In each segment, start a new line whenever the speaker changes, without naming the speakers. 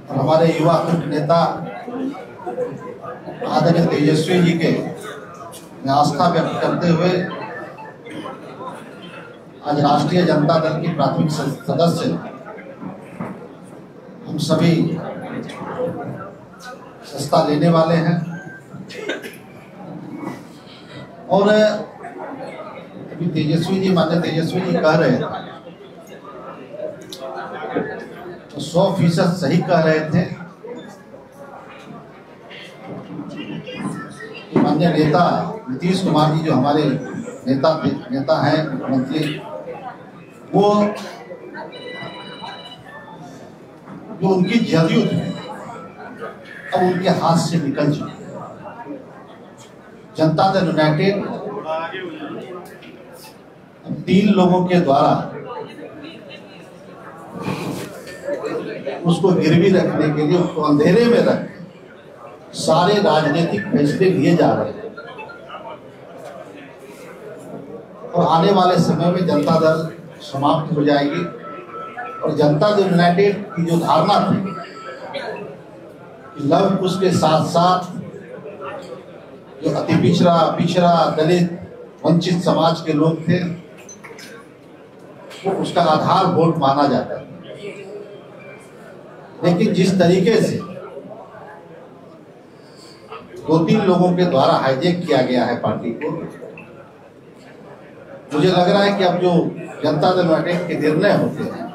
और हमारे युवा नेता आदरणीय तेजस्वी जी के आस्था व्यक्त करते हुए आज राष्ट्रीय जनता दल की प्राथमिक सदस्य हम सभी सस्ता लेने वाले हैं। और अभी तेजस्वी जी माननीय तेजस्वी जी कह रहे थे तो 100% सही कह रहे थे कि माननीय नेता नीतीश कुमार जी जो हमारे नेता हैं मुख्यमंत्री, वो जो उनकी जदयू थी अब उनके हाथ से निकल चुकी है। जनता दल यूनाइटेड अब 3 लोगों के द्वारा उसको गिरवी रखने के लिए, उसको अंधेरे में रख सारे राजनीतिक फैसले लिए जा रहे हैं। और आने वाले समय में जनता दल समाप्त हो जाएगी और जनता दल यूनाइटेड की जो धारणा थी लव कुश के साथ साथ जो अति पिछड़ा दलित वंचित समाज के लोग थे वो उसका आधार वोट माना जाता है। लेकिन जिस तरीके से 2-3 लोगों के द्वारा हाईजैक किया गया है पार्टी को, मुझे लग रहा है कि अब जो जनता दल यूनाइटेड के निर्णय होते हैं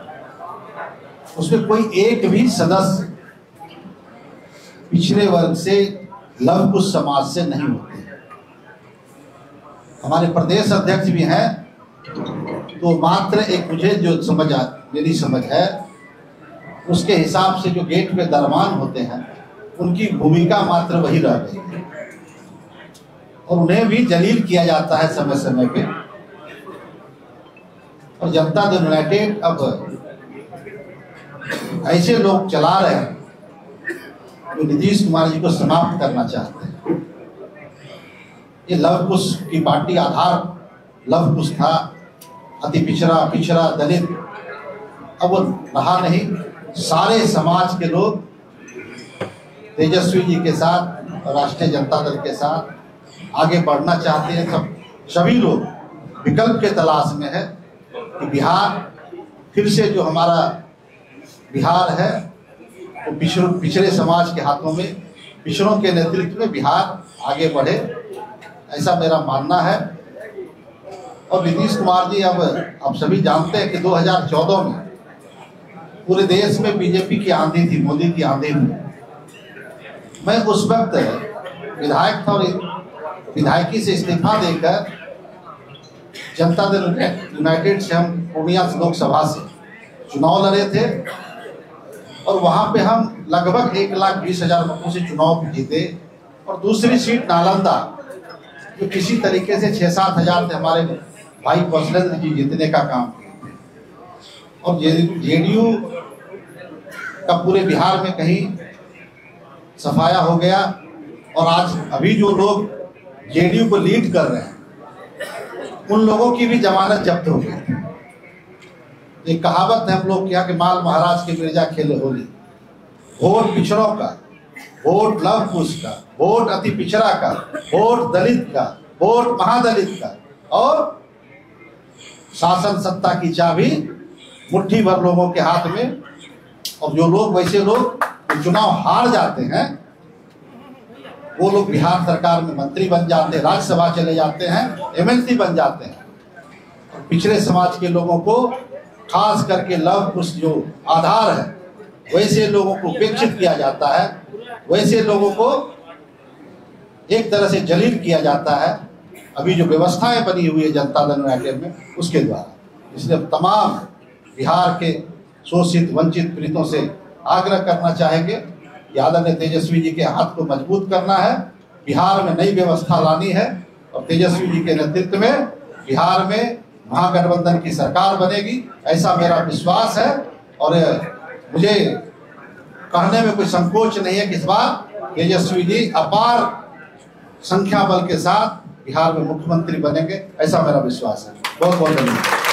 उसमें कोई एक भी सदस्य पिछड़े वर्ग से लव कुश समाज से नहीं होते। हमारे प्रदेश अध्यक्ष भी हैं तो मात्र एक मुझे जो मेरी समझ है उसके हिसाब से जो गेट पे दरमान होते हैं उनकी भूमिका मात्र वही रह गई है और उन्हें भी जलील किया जाता है समय समय पे। और जनता दल यूनाइटेड अब ऐसे लोग चला रहे हैं जो नीतीश कुमार जी को समाप्त करना चाहते हैं। ये लव कुश की पार्टी आधार लव कुश था, अति पिछड़ा दलित, अब वो रहा नहीं। सारे समाज के लोग तेजस्वी जी के साथ और राष्ट्रीय जनता दल के साथ आगे बढ़ना चाहते हैं। सभी लोग विकल्प के तलाश में है कि बिहार फिर से जो हमारा बिहार है वो पिछड़े समाज के हाथों में, पिछड़ों के नेतृत्व में बिहार आगे बढ़े, ऐसा मेरा मानना है। और नीतीश कुमार जी अब आप सभी जानते हैं कि 2014 में पूरे देश में बीजेपी की आंधी थी, मोदी की आंधी थी। मैं उस वक्त विधायक था और विधायकी से इस्तीफा देकर जनता दल यूनाइटेड से हम पूर्णिया लोकसभा से चुनाव लड़े थे और वहां पे हम लगभग 1,20,000 मतों से चुनाव जीते। और दूसरी सीट नालंदा जो किसी तरीके से 6-7 हज़ार से हमारे भाई कौशलेंद्र जी जीतने का काम किए थे। और जेडीयू का पूरे बिहार में कहीं सफाया हो गया और आज अभी जो लोग जेडीयू को लीड कर रहे हैं उन लोगों की भी जमानत जब्त हो गई। एक कहावत है हम लोग के यहाँ के माल महाराज के मिर्जा खेले होली। वोट पिछड़ों का, वोट लव कुश का, वोट अति पिछड़ा का, वोट दलित का, वोट महादलित का, और शासन सत्ता की चाबी मुट्ठी भर लोगों के हाथ में। और जो लोग वैसे लोग चुनाव हार जाते हैं वो लोग बिहार सरकार में मंत्री बन जाते हैं, राज्यसभा चले जाते हैं, एमएलसी बन जाते हैं। और पिछड़े समाज के लोगों को खास करके लव कुश जो आधार है वैसे लोगों को उपेक्षित किया जाता है, वैसे लोगों को एक तरह से जलील किया जाता है। अभी जो व्यवस्थाएं बनी हुई है जनता दल यूनाइटेड में उसके द्वारा, इसलिए तमाम बिहार के शोषित वंचित पीड़ितों से आग्रह करना चाहेंगे कि आदरणीय तेजस्वी जी के हाथ को मजबूत करना है, बिहार में नई व्यवस्था लानी है और तेजस्वी जी के नेतृत्व में बिहार में महागठबंधन की सरकार बनेगी, ऐसा मेरा विश्वास है। और मुझे कहने में कोई संकोच नहीं है कि इस बार तेजस्वी जी अपार संख्या बल के साथ बिहार में मुख्यमंत्री बनेंगे, ऐसा मेरा विश्वास है। बहुत बहुत धन्यवाद।